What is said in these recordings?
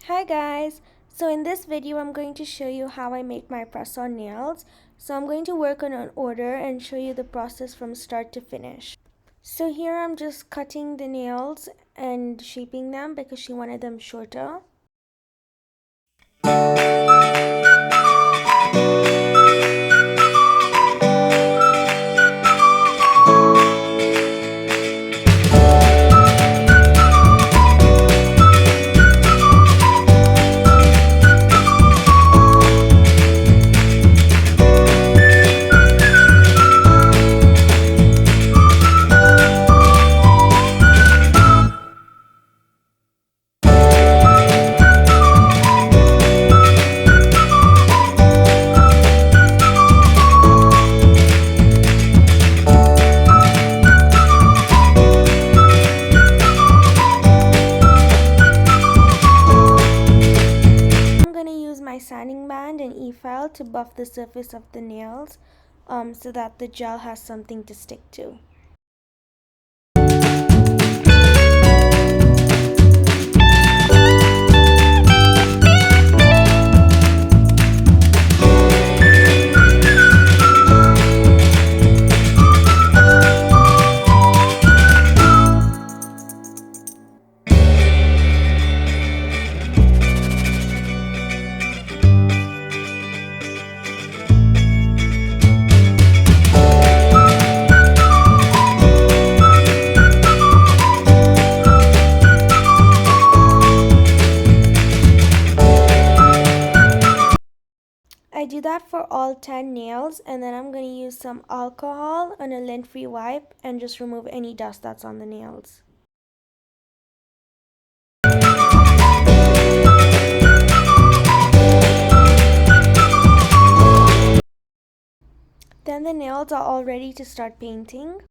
Hi guys! So in this video I'm going to show you how I make my press-on nails. So I'm going to work on an order and show you the process from start to finish. So here I'm just cutting the nails and shaping them because she wanted them shorter. My sanding band and e-file to buff the surface of the nails so that the gel has something to stick to. I do that for all 10 nails, and then I'm going to use some alcohol on a lint-free wipe and just remove any dust that's on the nails. Then the nails are all ready to start painting.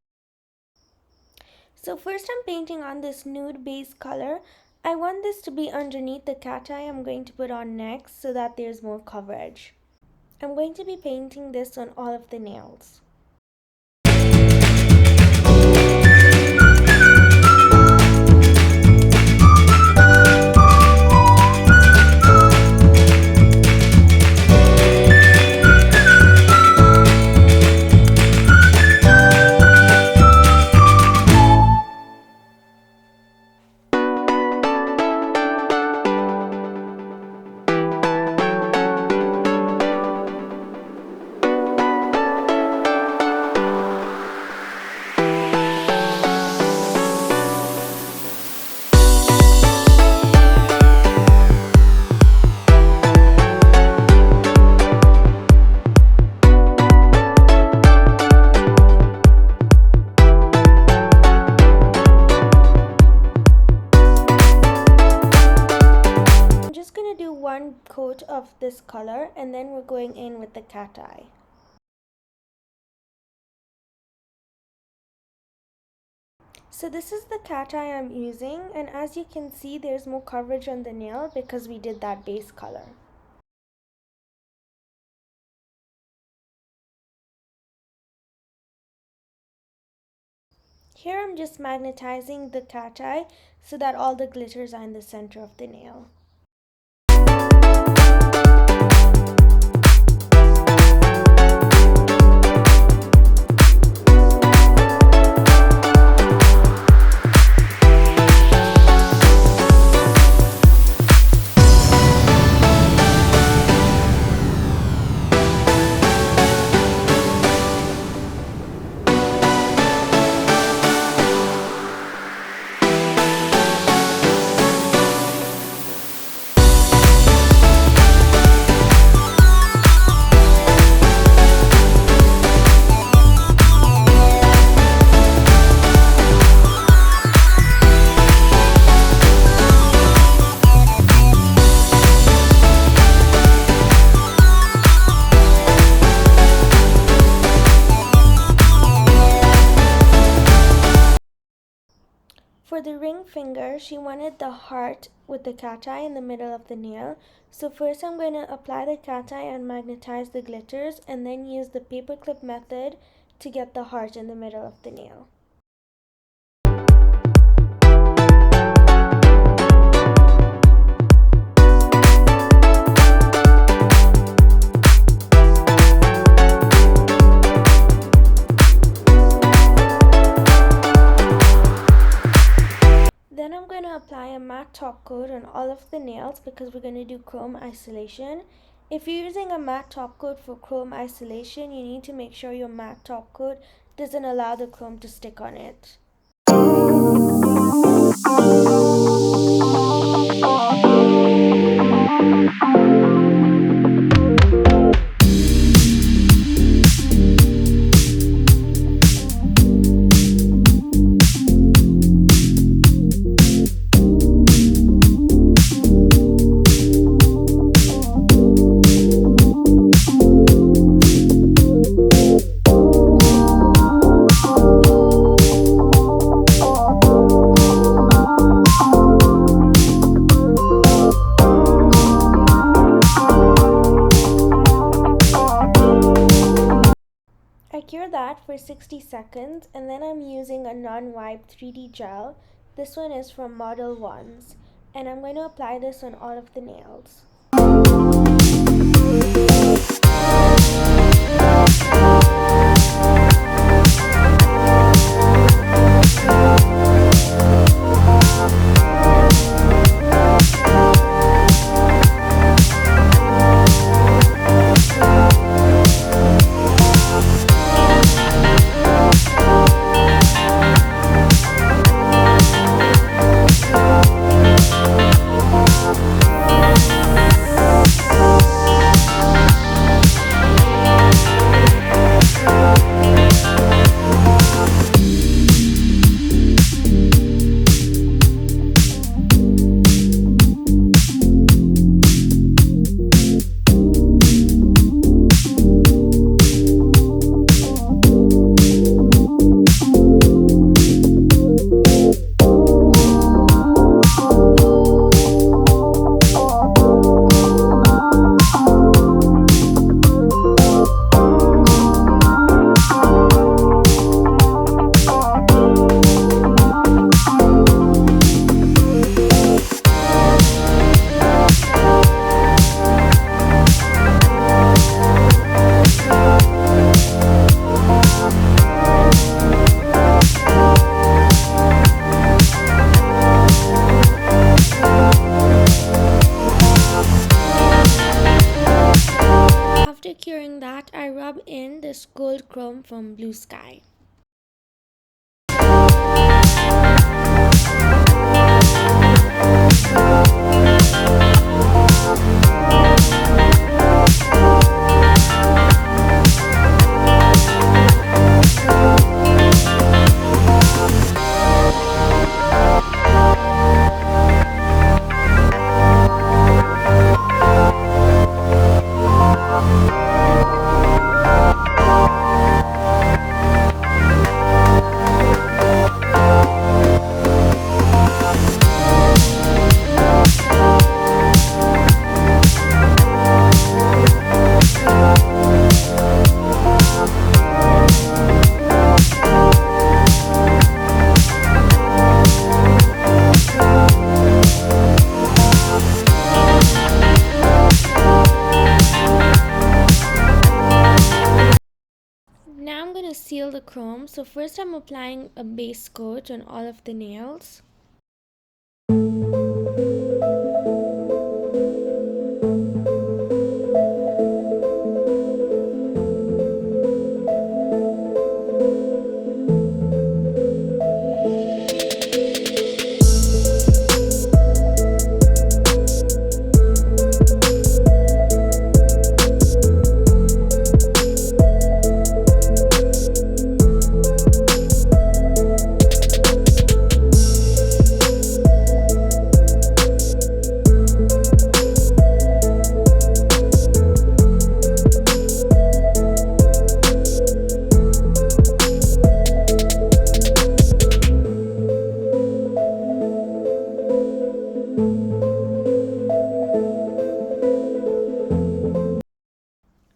So first I'm painting on this nude base color. I want this to be underneath the cat eye I'm going to put on next so that there's more coverage. I'm going to be painting this on all of the nails. One coat of this color and then we're going in with the cat eye. So this is the cat eye I'm using, and as you can see there's more coverage on the nail because we did that base color. Here I'm just magnetizing the cat eye so that all the glitters are in the center of the nail. For the ring finger, she wanted the heart with the cat eye in the middle of the nail. So first I'm going to apply the cat eye and magnetize the glitters and then use the paperclip method to get the heart in the middle of the nail. matte top coat on all of the nails because we're going to do chrome isolation. If you're using a matte top coat for chrome isolation, you need to make sure your matte top coat doesn't allow the chrome to stick on it. I cure that for 60 seconds and then I'm using a non-wipe 3D gel. This one is from Model Ones and I'm going to apply this on all of the nails. After curing that, I rub in this gold chrome from Blue Sky. Now I'm going to seal the chrome. So first I'm applying a base coat on all of the nails.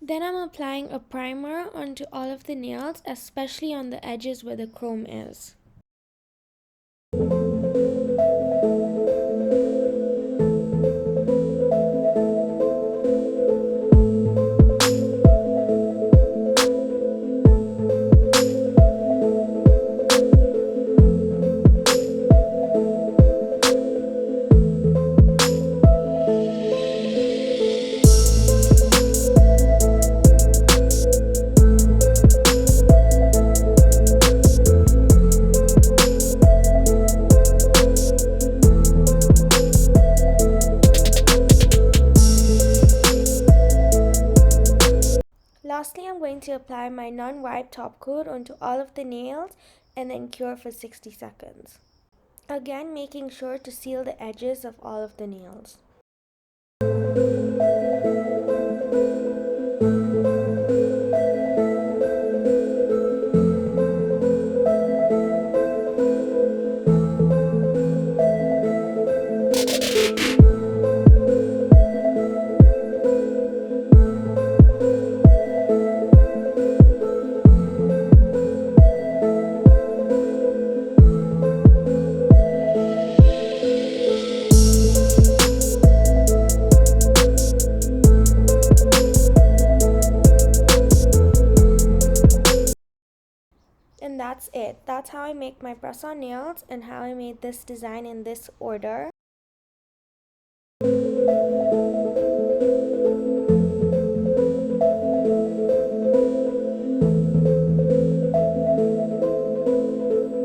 Then I'm applying a primer onto all of the nails, especially on the edges where the chrome is. lastly, I'm going to apply my non-wipe top coat onto all of the nails and then cure for 60 seconds. Again, making sure to seal the edges of all of the nails. And that's it. That's how I make my press-on nails and how I made this design in this order.